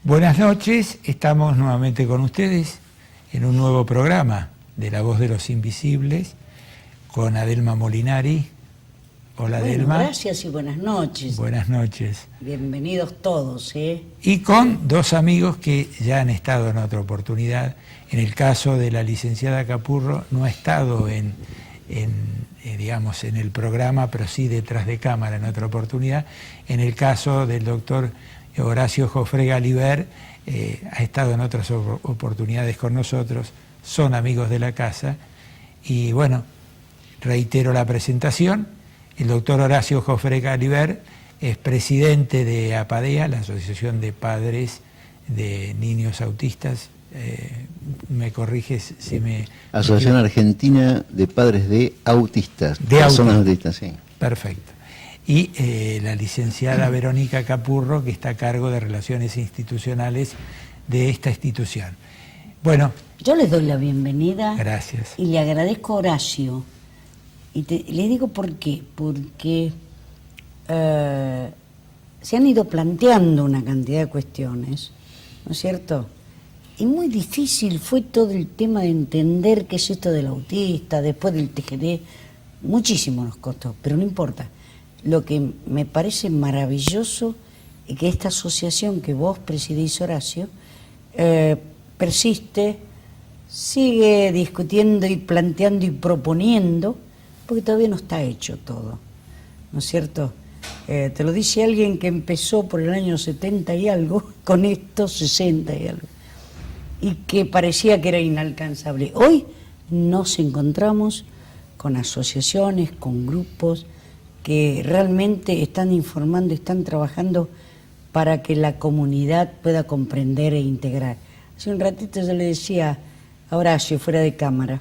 Buenas noches, estamos nuevamente con ustedes en un nuevo programa de La Voz de los Invisibles con Adelma Molinari. Hola, bueno, Adelma. Gracias y buenas noches. Buenas noches. Bienvenidos todos. Y con dos amigos que ya han estado en otra oportunidad. En el caso de la licenciada Capurro no ha estado en el programa, pero sí detrás de cámara en otra oportunidad. En el caso del doctor Horacio Jofrega Aliber, ha estado en otras oportunidades con nosotros, son amigos de la casa. Y bueno, reitero la presentación. El doctor Horacio Jofrega Aliber es presidente de APADEA, la Asociación de Padres de Niños Autistas. Me corriges si me... Asociación Argentina de Padres de Autistas. De personas autistas, sí. Perfecto. Y la licenciada Verónica Capurro, que está a cargo de Relaciones Institucionales de esta institución. Bueno. Yo les doy la bienvenida. Gracias. Y le agradezco a Horacio. Y le digo por qué. Porque se han ido planteando una cantidad de cuestiones, ¿no es cierto? Y muy difícil fue todo el tema de entender qué es esto del autista, después del TGD. Muchísimo nos costó, pero no importa. Lo que me parece maravilloso es que esta asociación que vos presidís, Horacio, persiste, sigue discutiendo y planteando y proponiendo, porque todavía no está hecho todo, ¿no es cierto? Te lo dice alguien que empezó por el año 70 y algo, con esto 60 y algo, y que parecía que era inalcanzable. Hoy nos encontramos con asociaciones, con grupos que realmente están informando, están trabajando para que la comunidad pueda comprender e integrar. Hace un ratito yo le decía a Horacio, fuera de cámara,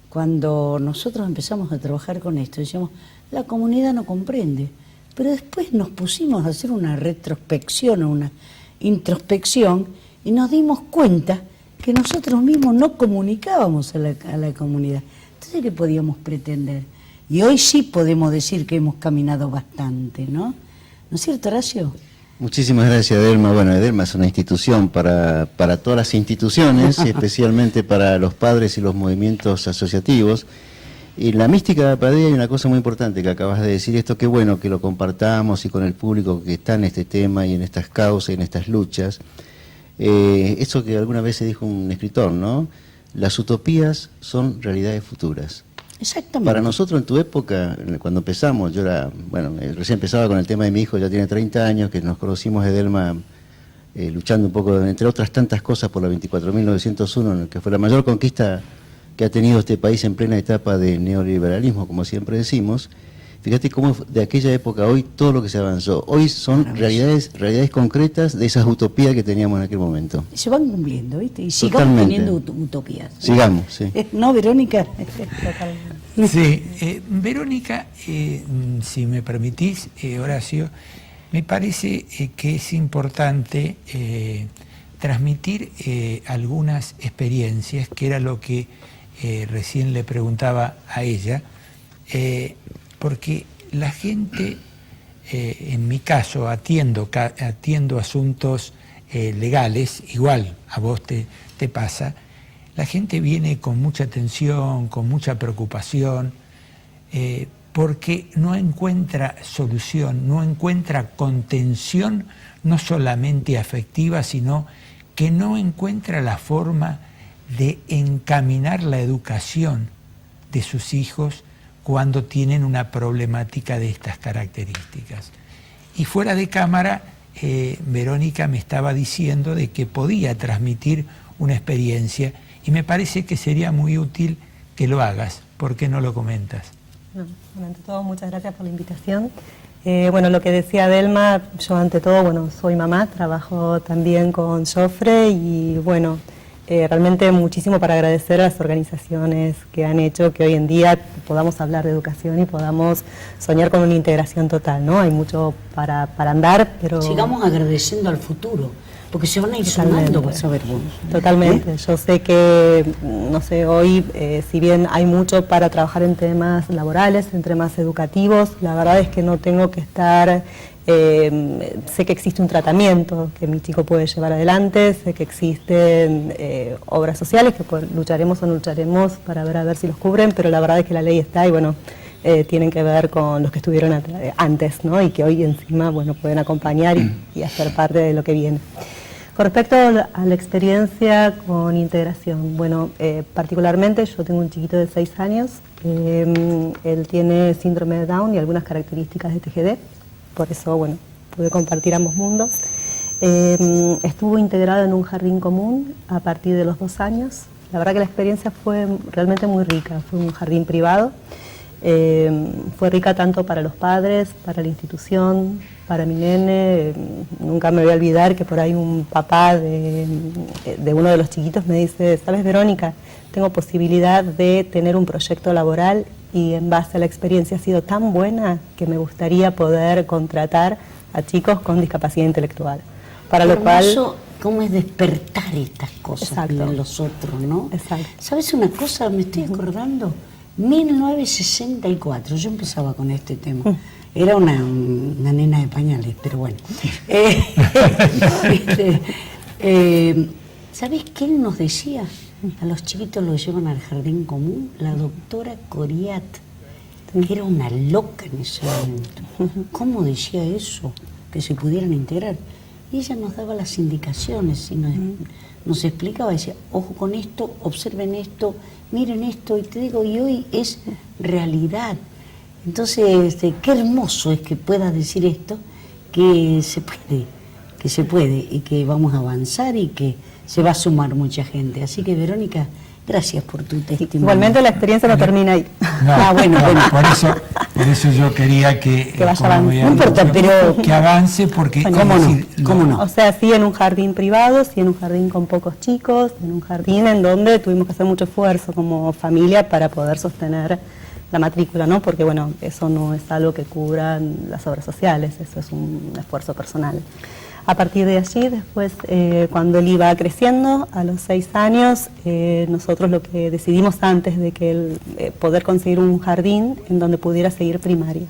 cuando nosotros empezamos a trabajar con esto, decíamos, la comunidad no comprende, pero después nos pusimos a hacer una retrospección o una introspección y nos dimos cuenta que nosotros mismos no comunicábamos a la comunidad. Entonces, ¿qué podíamos pretender? Y hoy sí podemos decir que hemos caminado bastante, ¿no? ¿No es cierto, Horacio? Muchísimas gracias, Adelma. Bueno, Adelma es una institución para todas las instituciones, y especialmente para los padres y los movimientos asociativos. Y en la mística de APADEA hay una cosa muy importante que acabas de decir, esto qué bueno que lo compartamos y con el público que está en este tema y en estas causas, en estas luchas. Eso que alguna vez se dijo un escritor, ¿no? Las utopías son realidades futuras. Exactamente. Para nosotros en tu época, cuando empezamos, yo era, bueno, recién empezaba con el tema de mi hijo, ya tiene 30 años, que nos conocimos de Adelma luchando un poco, entre otras tantas cosas, por la 24.901, que fue la mayor conquista que ha tenido este país en plena etapa de neoliberalismo, como siempre decimos. Fíjate cómo de aquella época a hoy todo lo que se avanzó. Hoy son realidades concretas de esas utopías que teníamos en aquel momento. Se van cumpliendo, ¿viste? Y sigamos teniendo utopías. Sigamos, sí. ¿No, Verónica? Sí, Verónica, si me permitís, Horacio, me parece que es importante transmitir algunas experiencias, que era lo que recién le preguntaba a ella, porque la gente, en mi caso, atiendo asuntos legales, igual a vos te pasa, la gente viene con mucha tensión, con mucha preocupación, porque no encuentra solución, no encuentra contención, no solamente afectiva, sino que no encuentra la forma de encaminar la educación de sus hijos cuando tienen una problemática de estas características. Y fuera de cámara, Verónica me estaba diciendo de que podía transmitir una experiencia y me parece que sería muy útil que lo hagas. ¿Por qué no lo comentas? Bueno, ante todo, muchas gracias por la invitación. Bueno, lo que decía Adelma, yo ante todo, bueno, soy mamá, trabajo también con Jofre y bueno, realmente muchísimo para agradecer a las organizaciones que han hecho que hoy en día podamos hablar de educación y podamos soñar con una integración total, ¿no? Hay mucho para andar, pero... Sigamos agradeciendo al futuro, porque se van a ir sumando, vas a ver vos. Totalmente. Yo sé que, no sé, hoy, si bien hay mucho para trabajar en temas laborales, en temas educativos, la verdad es que no tengo que estar Sé que existe un tratamiento que mi chico puede llevar adelante, sé que existen obras sociales que lucharemos o no lucharemos para ver a ver si los cubren, pero la verdad es que la ley está y bueno, tienen que ver con los que estuvieron antes, ¿no? Y que hoy encima, bueno, pueden acompañar y hacer parte de lo que viene. Con respecto a la experiencia con integración, bueno, particularmente yo tengo un chiquito de 6 años, él tiene síndrome de Down y algunas características de TGD, por eso, bueno, pude compartir ambos mundos. Estuvo integrado en un jardín común a partir de los 2 años. La verdad que la experiencia fue realmente muy rica, fue un jardín privado. Fue rica tanto para los padres, para la institución, para mi nene. Nunca me voy a olvidar que por ahí un papá de uno de los chiquitos me dice, ¿sabes, Verónica? Tengo posibilidad de tener un proyecto laboral y en base a la experiencia ha sido tan buena que me gustaría poder contratar a chicos con discapacidad intelectual. Para lo cual... ¿Cómo es despertar estas cosas en los otros, no? Exacto. ¿Sabes una cosa? Me estoy acordando. 1964, yo empezaba con este tema. Era una nena de pañales, pero bueno. ¿Sabés qué él nos decía? A los chiquitos los llevan al jardín común. La doctora Coriat, que era una loca en ese momento. ¿Cómo decía eso? Que se pudieran integrar. Y ella nos daba las indicaciones y nos explicaba, decía, ojo con esto, observen esto, miren esto, y te digo, y hoy es realidad. Entonces, qué hermoso es que puedas decir esto, que se puede, y que vamos a avanzar y que se va a sumar mucha gente. Así que, Verónica, gracias por tu testimonio. Igualmente la experiencia no termina ahí. No, bueno. Por eso yo quería que vaya avanzando. No importa, pero... que avance, porque... ¿Cómo no? O sea, sí en un jardín privado, sí en un jardín con pocos chicos, en un jardín en donde tuvimos que hacer mucho esfuerzo como familia para poder sostener la matrícula, ¿no? Porque, bueno, eso no es algo que cubran las obras sociales, eso es un esfuerzo personal. A partir de allí, después, cuando él iba creciendo, a los 6 años, nosotros lo que decidimos antes de que él poder conseguir un jardín en donde pudiera seguir primaria.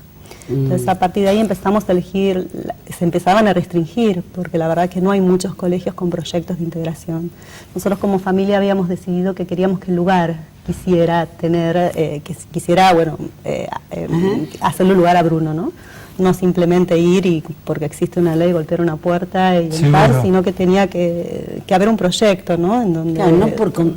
Entonces, a partir de ahí empezamos a elegir, se empezaban a restringir, porque la verdad es que no hay muchos colegios con proyectos de integración. Nosotros como familia habíamos decidido que queríamos que el lugar quisiera tener, hacerle un lugar a Bruno, ¿no? No simplemente ir y porque existe una ley, golpear una puerta y entrar, sino que tenía que haber un proyecto, ¿no? En donde, claro,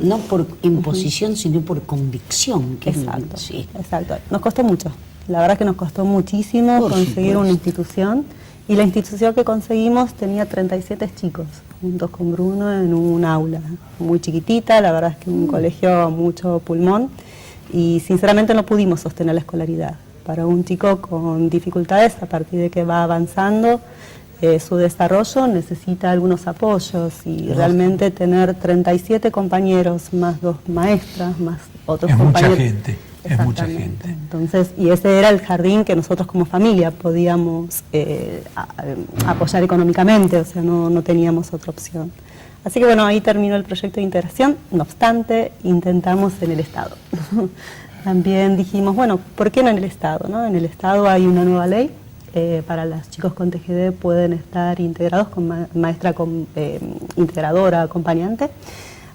no por imposición, sino por convicción. Exacto, exacto. Nos costó mucho. La verdad que nos costó muchísimo conseguir una institución, y la institución que conseguimos tenía 37 chicos, juntos con Bruno, en un aula muy chiquitita. La verdad es que un colegio mucho pulmón, y sinceramente no pudimos sostener la escolaridad. Para un chico con dificultades, a partir de que va avanzando su desarrollo, necesita algunos apoyos, y realmente tener 37 compañeros, más 2 maestras, más otros compañeros. Es mucha gente. Entonces, y ese era el jardín que nosotros como familia podíamos apoyar económicamente, o sea, no teníamos otra opción. Así que bueno, ahí terminó el proyecto de integración. No obstante, intentamos en el Estado. También dijimos, bueno, ¿por qué no en el Estado, no? En el Estado hay una nueva ley, para los chicos con TGD pueden estar integrados con maestra integradora, acompañante.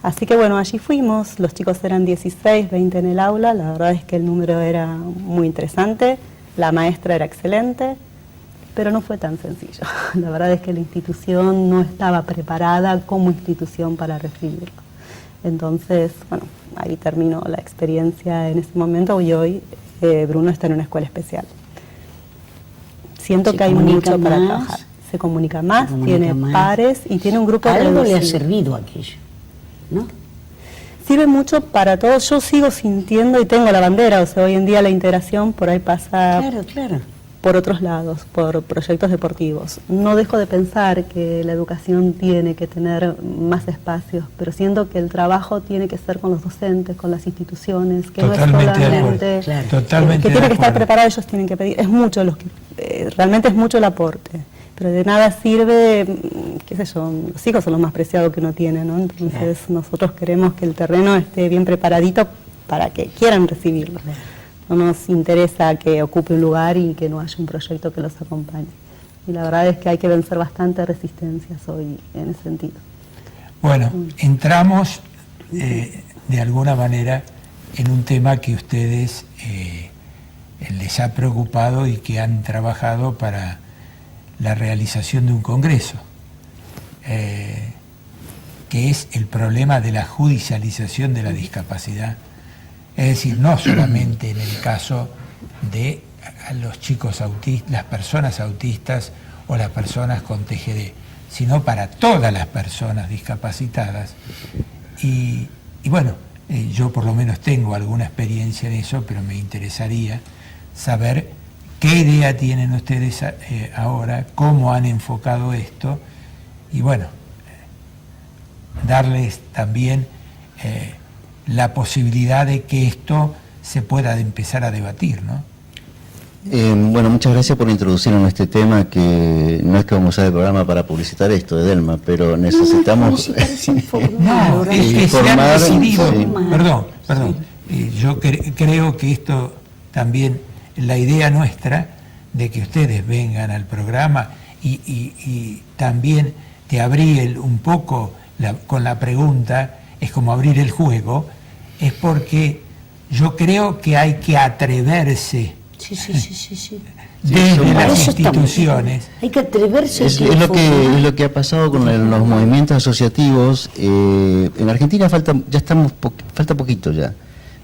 Así que bueno, allí fuimos, los chicos eran 16, 20 en el aula, la verdad es que el número era muy interesante, la maestra era excelente, pero no fue tan sencillo. La verdad es que la institución no estaba preparada como institución para recibirlo. Entonces, bueno, ahí terminó la experiencia en ese momento, y hoy Bruno está en una escuela especial. Siento que hay mucho para trabajar. Se comunica más, tiene pares y tiene un grupo de... Algo le ha servido aquello, ¿no? Sirve mucho para todos. Yo sigo sintiendo y tengo la bandera, o sea, hoy en día la integración por ahí pasa por otros lados, por proyectos deportivos. No dejo de pensar que la educación tiene que tener más espacios, pero siento que el trabajo tiene que ser con los docentes, con las instituciones, que totalmente no es solamente totalmente que tiene que estar preparado, ellos tienen que pedir. Es mucho realmente es mucho el aporte. Pero de nada sirve, qué sé yo, los hijos son los más preciados que uno tiene, ¿no? Entonces nosotros queremos que el terreno esté bien preparadito para que quieran recibirlo. No nos interesa que ocupe un lugar y que no haya un proyecto que los acompañe. Y la verdad es que hay que vencer bastante resistencias hoy en ese sentido. Bueno, entramos de alguna manera en un tema que ustedes les ha preocupado y que han trabajado para la realización de un congreso, que es el problema de la judicialización de la discapacidad. Es decir, no solamente en el caso de los chicos autistas, las personas autistas o las personas con TGD, sino para todas las personas discapacitadas. Y bueno, yo por lo menos tengo alguna experiencia en eso, pero me interesaría saber qué idea tienen ustedes ahora, cómo han enfocado esto, y bueno, darles también la posibilidad de que esto se pueda empezar a debatir, ¿no? Bueno, muchas gracias por introducirnos en este tema, que no es que vamos a usar el programa para publicitar esto de Delma, pero necesitamos No, es que se han informar, decidido, sí. perdón, yo creo que esto también, la idea nuestra de que ustedes vengan al programa y también te abrí un poco con la pregunta, es como abrir el juego, es porque yo creo que hay que atreverse desde las instituciones. Hay que atreverse. Es lo que ha pasado con los movimientos asociativos. En Argentina falta poquito ya,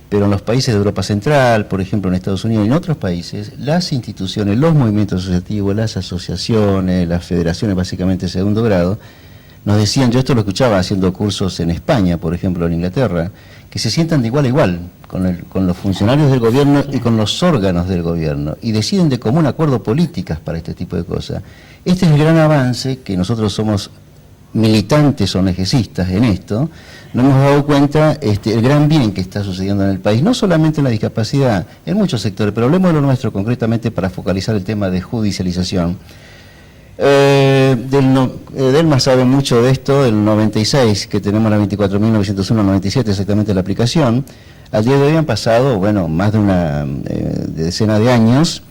pero en los países de Europa Central, por ejemplo en Estados Unidos y en otros países, las instituciones, los movimientos asociativos, las asociaciones, las federaciones básicamente de segundo grado, nos decían, yo esto lo escuchaba haciendo cursos en España, por ejemplo en Inglaterra, que se sientan de igual a igual con los funcionarios del gobierno y con los órganos del gobierno, y deciden de común acuerdo políticas para este tipo de cosas. Este es el gran avance, que nosotros somos militantes ONGistas en esto, nos hemos dado cuenta el gran bien que está sucediendo en el país, no solamente en la discapacidad, en muchos sectores, pero hablemos de lo nuestro concretamente para focalizar el tema de judicialización. Delma sabe mucho de esto, del 96, que tenemos la 24.901-97, exactamente la aplicación. Al día de hoy han pasado, bueno, más de una decena de años,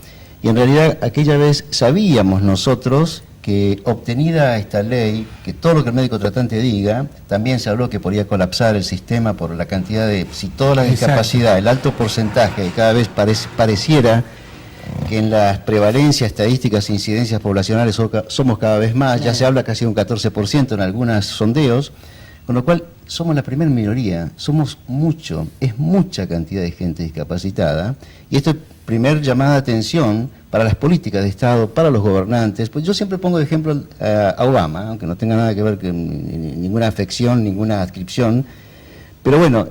y en realidad aquella vez sabíamos nosotros que obtenida esta ley, que todo lo que el médico tratante diga, también se habló que podría colapsar el sistema por la cantidad de, si toda la discapacidad, el alto porcentaje, que cada vez pareciera que en las prevalencias, estadísticas e incidencias poblacionales somos cada vez más, ya se habla casi de un 14% en algunos sondeos, con lo cual somos la primera minoría, somos mucho, es mucha cantidad de gente discapacitada, y esto es primer llamada de atención para las políticas de Estado, para los gobernantes. Pues yo siempre pongo de ejemplo a Obama, aunque no tenga nada que ver con ninguna afección, ninguna adscripción, pero bueno,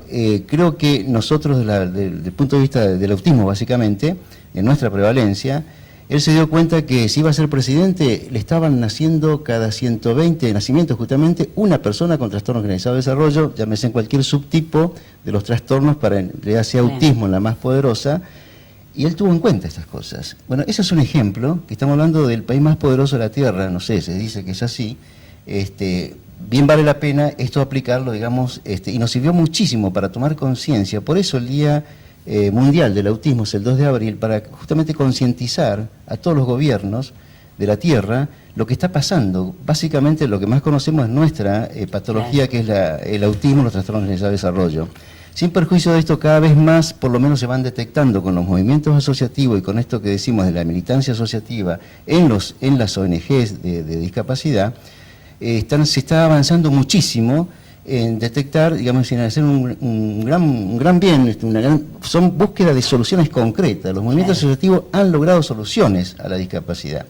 creo que nosotros desde el punto de vista del autismo básicamente, en nuestra prevalencia, él se dio cuenta que si iba a ser presidente, le estaban naciendo cada 120 nacimientos justamente una persona con trastorno generalizado de desarrollo, llámese en cualquier subtipo de los trastornos, para ya sea autismo en la más poderosa, y él tuvo en cuenta estas cosas. Bueno, ese es un ejemplo, que estamos hablando del país más poderoso de la Tierra, no sé, se dice que es así, bien vale la pena esto aplicarlo, digamos, y nos sirvió muchísimo para tomar conciencia. Por eso el Día Mundial del Autismo es el 2 de abril, para justamente concientizar a todos los gobiernos de la Tierra lo que está pasando. Básicamente lo que más conocemos es nuestra patología, que es el autismo, los trastornos generalizados de desarrollo. Sin perjuicio de esto, cada vez más, por lo menos se van detectando con los movimientos asociativos y con esto que decimos de la militancia asociativa en las ONGs de discapacidad, se está avanzando muchísimo en detectar, digamos, en hacer un gran bien, son búsqueda de soluciones concretas. Los movimientos asociativos han logrado soluciones a la discapacidad.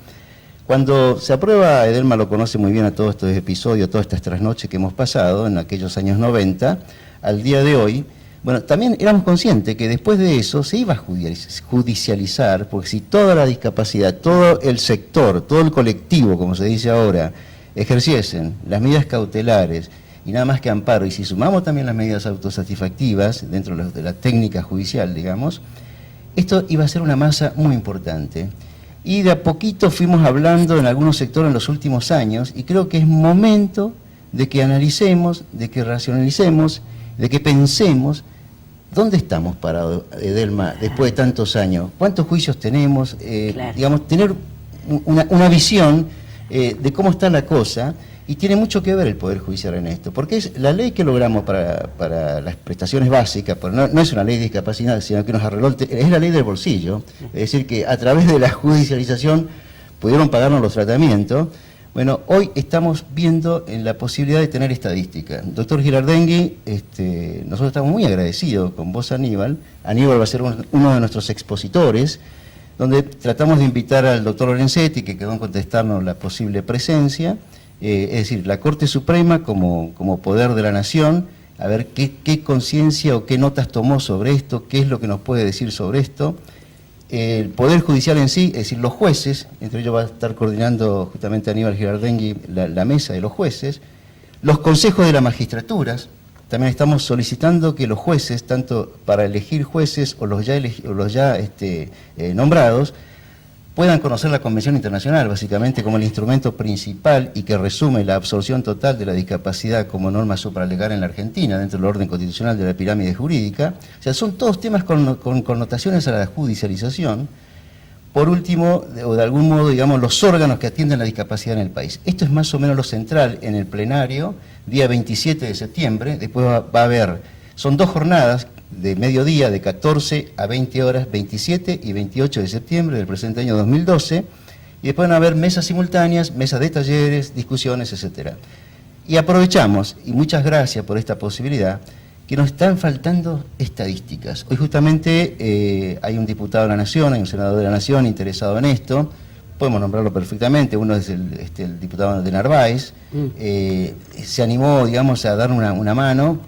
Cuando se aprueba, Edelma lo conoce muy bien, a todos estos episodios, todas estas trasnoches que hemos pasado en aquellos años 90, al día de hoy, bueno, también éramos conscientes que después de eso se iba a judicializar, porque si toda la discapacidad, todo el sector, todo el colectivo, como se dice ahora, ejerciesen las medidas cautelares y nada más que amparo, y si sumamos también las medidas autosatisfactivas dentro de la técnica judicial, digamos, esto iba a ser una masa muy importante. Y de a poquito fuimos hablando en algunos sectores en los últimos años, y creo que es momento de que analicemos, de que racionalicemos, de que pensemos dónde estamos parados, Edelma, después de tantos años, cuántos juicios tenemos, digamos, tener una visión de cómo está la cosa, y tiene mucho que ver el Poder Judicial en esto, porque es la ley que logramos para las prestaciones básicas, no es una ley de discapacidad, sino que nos arregló, es la ley del bolsillo, es decir, que a través de la judicialización pudieron pagarnos los tratamientos. Bueno, hoy estamos viendo en la posibilidad de tener estadística. Doctor Girardengui, nosotros estamos muy agradecidos con vos, Aníbal. Aníbal va a ser uno de nuestros expositores, donde tratamos de invitar al doctor Lorenzetti, que quedó en contestarnos la posible presencia, es decir, la Corte Suprema como poder de la nación, a ver qué conciencia o qué notas tomó sobre esto, qué es lo que nos puede decir sobre esto. El Poder Judicial en sí, es decir, los jueces, entre ellos va a estar coordinando justamente Aníbal Girardengui la mesa de los jueces, los consejos de las magistraturas. También estamos solicitando que los jueces, tanto para elegir jueces o los ya nombrados, puedan conocer la Convención Internacional, básicamente como el instrumento principal y que resume la absorción total de la discapacidad como norma supralegal en la Argentina, dentro del orden constitucional de la pirámide jurídica. O sea, son todos temas con connotaciones a la judicialización. Por último, o de algún modo, digamos, los órganos que atienden la discapacidad en el país. Esto es más o menos lo central en el plenario, día 27 de septiembre, después va a haber, son 2 jornadas, de mediodía, de 14 a 20 horas, 27 y 28 de septiembre del presente año 2012, y después van a haber mesas simultáneas, mesas de talleres, discusiones, etc. Y aprovechamos, y muchas gracias por esta posibilidad, que nos están faltando estadísticas. Hoy justamente hay un diputado de la Nación, hay un senador de la Nación interesado en esto, podemos nombrarlo perfectamente, uno es el diputado de Narváez, se animó, digamos, a dar una mano,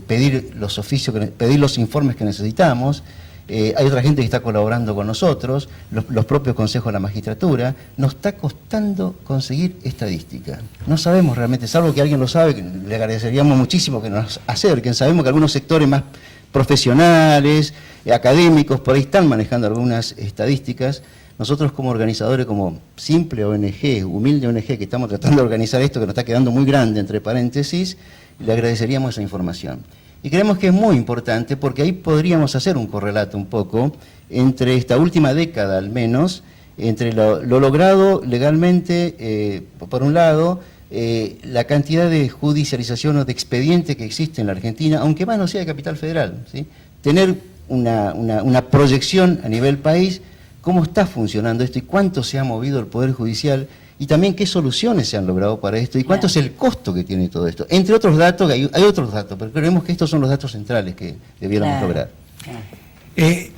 pedir los oficios, pedir los informes que necesitamos. Hay otra gente que está colaborando con nosotros, los propios consejos de la magistratura. Nos está costando conseguir estadística. No sabemos realmente, salvo que alguien lo sabe, que le agradeceríamos muchísimo que nos acerquen. Sabemos que algunos sectores más profesionales, académicos, por ahí están manejando algunas estadísticas. Nosotros como organizadores, como simple ONG, humilde ONG, que estamos tratando de organizar esto, que nos está quedando muy grande, entre paréntesis, le agradeceríamos esa información. Y creemos que es muy importante porque ahí podríamos hacer un correlato un poco entre esta última década al menos, entre lo logrado legalmente, por un lado, la cantidad de judicialización o de expediente que existe en la Argentina, aunque más no sea de Capital Federal, ¿sí? Tener una proyección a nivel país, cómo está funcionando esto y cuánto se ha movido el Poder Judicial y también qué soluciones se han logrado para esto y cuánto es el costo que tiene todo esto. Entre otros datos, hay otros datos, pero creemos que estos son los datos centrales que debiéramos lograr.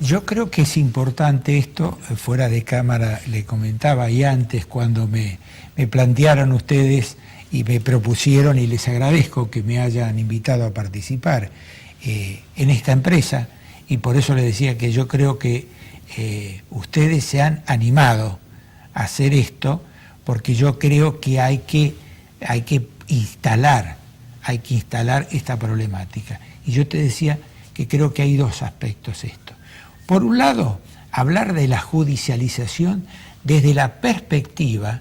Yo creo que es importante esto, fuera de cámara le comentaba, y antes cuando me plantearon ustedes y me propusieron, y les agradezco que me hayan invitado a participar en esta empresa, y por eso les decía que yo creo que ustedes se han animado a hacer esto, porque yo creo que hay que instalar esta problemática. Y yo te decía que creo que hay 2 aspectos esto. Por un lado, hablar de la judicialización desde la perspectiva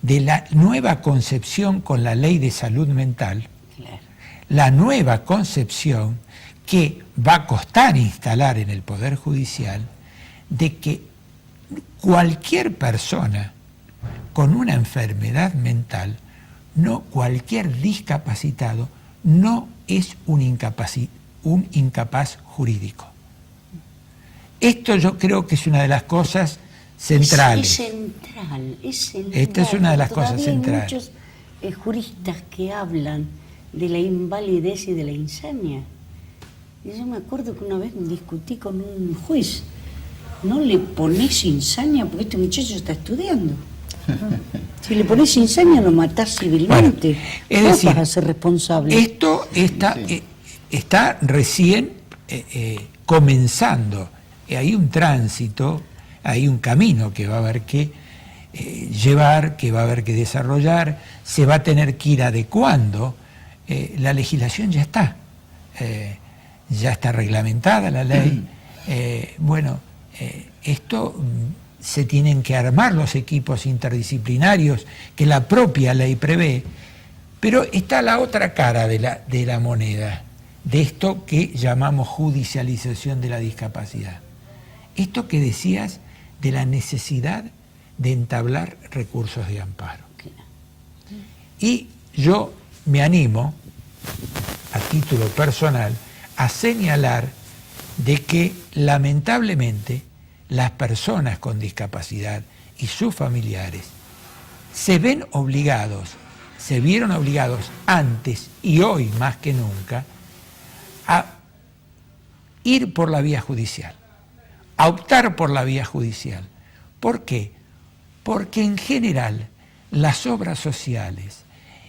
de la nueva concepción con la ley de salud mental, la nueva concepción que va a costar instalar en el Poder Judicial, de que cualquier persona con una enfermedad mental, no cualquier discapacitado, no es un incapaz jurídico. Esto yo creo que es una de las cosas centrales. Es central. Esta es una de las cosas centrales. Hay muchos juristas que hablan de la invalidez y de la insania. Y yo me acuerdo que una vez discutí con un juez. No le pones insania porque este muchacho está estudiando. Si le pones insania lo matás civilmente. Bueno, es decir, vas a ser responsable. Esto está recién comenzando. Hay un tránsito, hay un camino que va a haber que llevar, que va a haber que desarrollar, se va a tener que ir adecuando. La legislación ya está reglamentada la ley. Esto se tienen que armar los equipos interdisciplinarios que la propia ley prevé, pero está la otra cara de la moneda, de esto que llamamos judicialización de la discapacidad. Esto que decías de la necesidad de entablar recursos de amparo. Y yo me animo, a título personal, a señalar de que lamentablemente las personas con discapacidad y sus familiares se vieron obligados antes y hoy más que nunca a ir por la vía judicial, a optar por la vía judicial. ¿Por qué? Porque en general las obras sociales,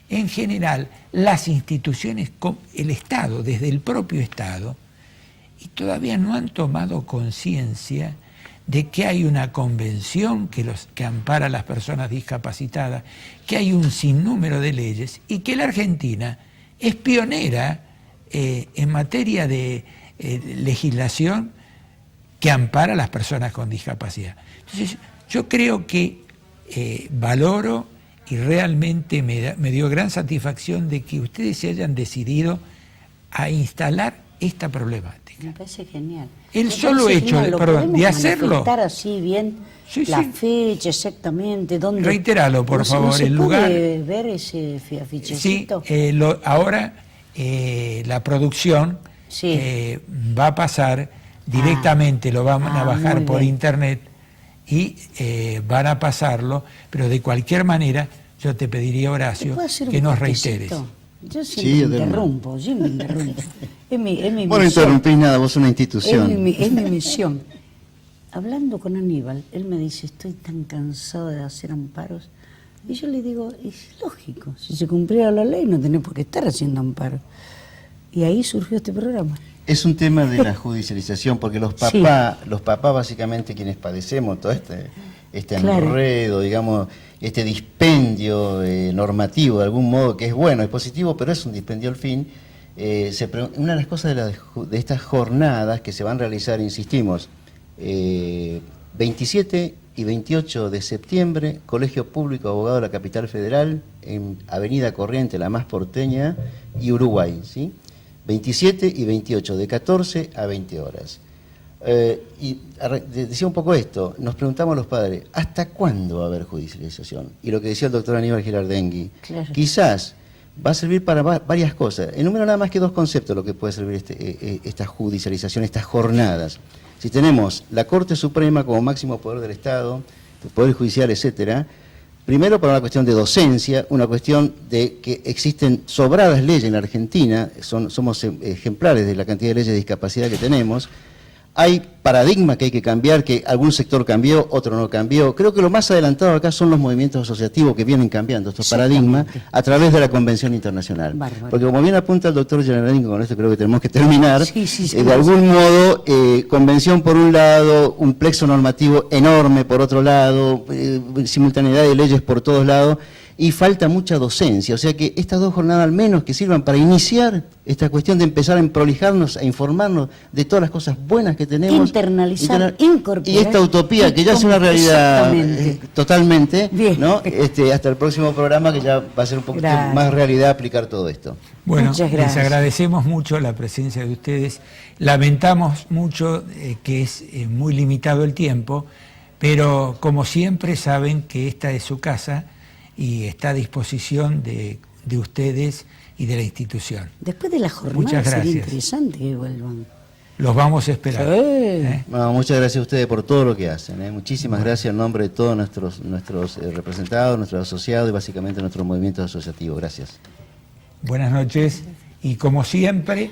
en general las instituciones, el Estado, desde el propio Estado, y todavía no han tomado conciencia de que hay una convención que ampara a las personas discapacitadas, que hay un sinnúmero de leyes y que la Argentina es pionera en materia de legislación que ampara a las personas con discapacidad. Entonces, yo creo que valoro y realmente me dio gran satisfacción de que ustedes se hayan decidido a instalar esta problemática. Me parece genial. El solo hecho de hacerlo. Así bien Sí, la sí. fecha exactamente, dónde. Reitéralo, por favor, ¿se el puede lugar. ver ese Sí, afichecito? ahora la producción Sí. va a pasar directamente, lo van a bajar muy por bien. internet y van a pasarlo, pero de cualquier manera yo te pediría, Horacio, ¿Puedo hacer que un nos cortecito? reiteres. Yo Sí, siempre Adelma. siempre interrumpo. Es mi Vos no misión. interrumpís nada, vos sos una Es institución. es mi misión. Hablando con Aníbal, él me dice, estoy tan cansado de hacer amparos. Y yo le digo, es lógico, si se cumpliera la ley no tenés por qué estar haciendo amparos. Y ahí surgió este programa. Es un tema de la judicialización, porque los Sí. papás básicamente quienes padecemos todo este Claro. enredo, digamos, este dispendio normativo de algún modo que es bueno, es positivo, pero es un dispendio al fin. Una de las cosas de estas jornadas que se van a realizar, insistimos, 27 y 28 de septiembre, Colegio Público de Abogados de la Capital Federal, en Avenida Corriente, la más porteña, y Uruguay, ¿sí? 27 y 28, de 14 a 20 horas. Decía un poco esto, nos preguntamos los padres, ¿hasta cuándo va a haber judicialización? Y lo que decía el doctor Aníbal Girardengui, Claro. quizás va a servir para varias cosas. Enumero nada más que dos conceptos lo que puede servir esta judicialización, estas jornadas. Si tenemos la Corte Suprema como máximo poder del Estado, el Poder Judicial, etcétera, primero para una cuestión de docencia, una cuestión de que existen sobradas leyes en la Argentina, somos ejemplares de la cantidad de leyes de discapacidad que tenemos. Hay paradigmas que hay que cambiar, que algún sector cambió, otro no cambió. Creo que lo más adelantado acá son los movimientos asociativos que vienen cambiando estos paradigmas a través de la Convención Internacional. Bárbaro. Porque como bien apunta el doctor Girardengui, con esto creo que tenemos que terminar, Sí, de algún modo, convención por un lado, un plexo normativo enorme por otro lado, simultaneidad de leyes por todos lados, y falta mucha docencia. O sea que estas dos jornadas al menos que sirvan para iniciar esta cuestión de empezar a emprolijarnos, a informarnos de todas las cosas buenas que tenemos. Internalizar, incorporar. Y esta utopía que ya es una realidad Exactamente. totalmente, Bien. ¿no? Hasta el próximo programa que ya va a ser un poquito Gracias. más realidad aplicar todo esto. Bueno, Muchas les gracias. agradecemos mucho la presencia de ustedes. Lamentamos mucho que es muy limitado el tiempo, pero como siempre saben que esta es su casa y está a disposición de ustedes y de la institución. Después de la jornada Muchas sería gracias. interesante que vuelvan. Los vamos a esperar. Sí. ¿eh? No, muchas gracias a ustedes por todo lo que hacen. Muchísimas gracias en nombre de todos nuestros representados, nuestros asociados y básicamente nuestros movimientos asociativos. Gracias. Buenas noches y como siempre,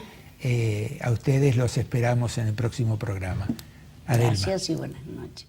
a ustedes los esperamos en el próximo programa. Adelma. Gracias y buenas noches.